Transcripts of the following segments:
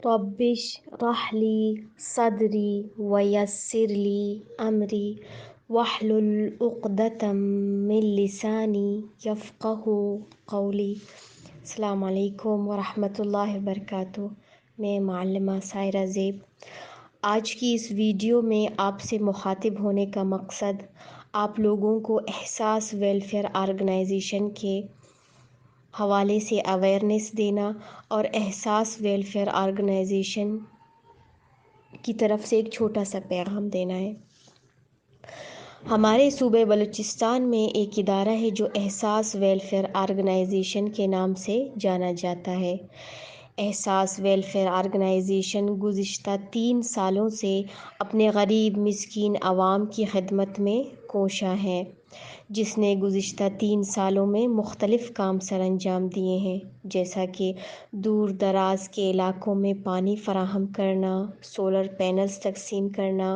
रब्बिश रहली सदरी वयस्सिर ली अमरी वहलुल उक़दतम मिन लिसानी यफ़क़हू क़ौली। अस्सलामु अलैकुम वरहमतुल्लाहि वबरकातुहू। मैं मुअल्लिमा सायरा ज़ेब। आज की इस वीडियो में आपसे मुखातिब होने का मकसद आप लोगों को एहसास वेलफेयर ऑर्गेनाइजेशन के हवाले से अवेयरनेस देना और एहसास वेलफेयर ऑर्गेनाइजेशन की तरफ से एक छोटा सा पैगाम देना है। हमारे सूबे बलूचिस्तान में एक इदारा है जो एहसास वेलफेयर ऑर्गेनाइजेशन के नाम से जाना जाता है। एहसास वेलफेयर ऑर्गेनाइजेशन गुज़िश्ता 3 सालों से अपने गरीब मिस्कीन आवाम की खिदमत में कोशा है, जिसने गुज़िश्ता 3 सालों में मुख्तलिफ़ काम सर अंजाम दिए हैं, जैसा कि दूर दराज के इलाकों में पानी फ़राहम करना, सोलर पैनल्स तकसीम करना,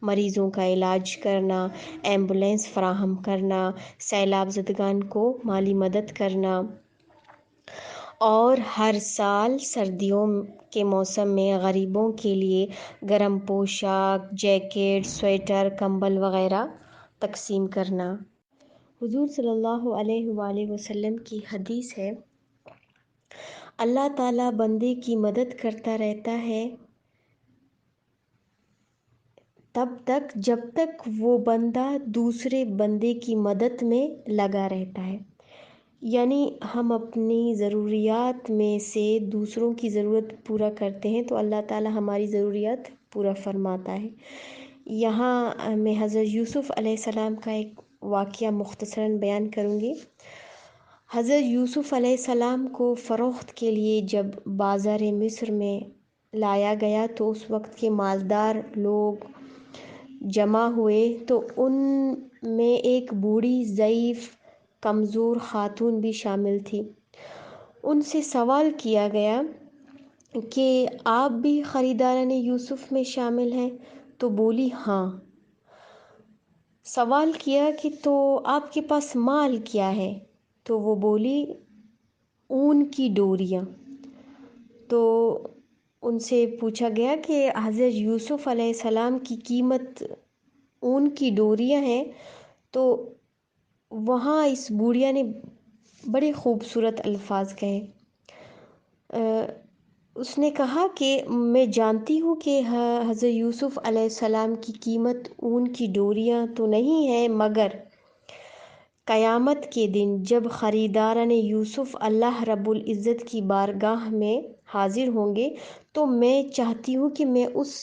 मरीज़ों का इलाज करना, एम्बुलेंस फ़राहम करना, सैलाब ज़दगान को माली मदद करना और हर साल सर्दियों के मौसम में गरीबों के लिए गर्म पोशाक, जैकेट, स्वेटर, कंबल वग़ैरह तकसीम करना। हुज़ूर सल्लल्लाहु अलैहि वसल्लम की हदीस है, अल्लाह ताला बंदे की मदद करता रहता है तब तक जब तक वो बंदा दूसरे बंदे की मदद में लगा रहता है। यानी हम अपनी ज़रूरियात में से दूसरों की ज़रूरत पूरा करते हैं तो अल्लाह ताला हमारी ज़रूरियात पूरा फरमाता है। यहाँ मैं हज़रत यूसुफ़ अलैहिस्सलाम का एक वाक़या मुख्तसरन बयान करूँगी। हज़रत यूसुफ़ अलैहिस्सलाम को फ़रोख्त के लिए जब बाज़ार मिस्र में लाया गया तो उस वक्त के मालदार लोग जमा हुए तो उनमें एक बूढ़ी ज़ईफ़ कमज़ोर ख़ातून भी शामिल थी। उनसे सवाल किया गया कि आप भी ख़रीदाराने यूसुफ़ में शामिल हैं? तो बोली हाँ। सवाल किया कि तो आपके पास माल क्या है? तो वो बोली ऊन की डोरियाँ। तो उनसे पूछा गया कि हज़रत यूसुफ़ अलैहिस्सलाम की कीमत ऊन की डोरियाँ हैं, तो वहाँ इस बूढ़िया ने बड़े ख़ूबसूरत अल्फाज कहे। उसने कहा कि मैं जानती हूँ कि हज़रत यूसुफ़ अलैहिस्सलाम की कीमत ऊन की डोरियाँ तो नहीं है, मगर क़यामत के दिन जब ख़रीदाराने यूसुफ़ अल्लाह रब्बुल इज़्ज़त की बारगाह में हाज़िर होंगे तो मैं चाहती हूँ कि मैं उस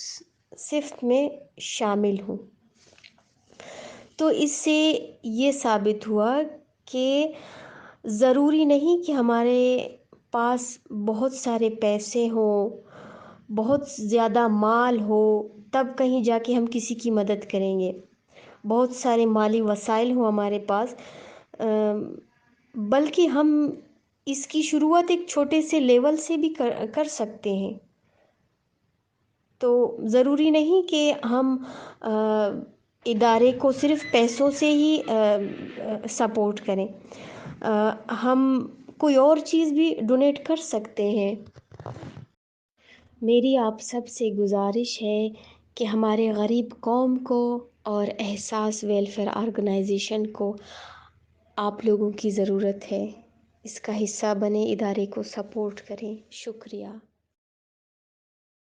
सिफ़त में शामिल हूँ। तो इससे ये साबित हुआ कि ज़रूरी नहीं कि हमारे पास बहुत सारे पैसे हों, बहुत ज़्यादा माल हो तब कहीं जाके हम किसी की मदद करेंगे। बहुत सारे माली वसाइल हों हमारे पास, बल्कि हम इसकी शुरुआत एक छोटे से लेवल से भी कर सकते हैं। तो ज़रूरी नहीं कि हम इदारे को सिर्फ़ पैसों से ही सपोर्ट करें। हम कोई और चीज़ भी डोनेट कर सकते हैं। मेरी आप सब से गुज़ारिश है कि हमारे गरीब कौम को और एहसास वेलफेयर ऑर्गेनाइजेशन को आप लोगों की ज़रूरत है। इसका हिस्सा बने, इदारे को सपोर्ट करें। शुक्रिया।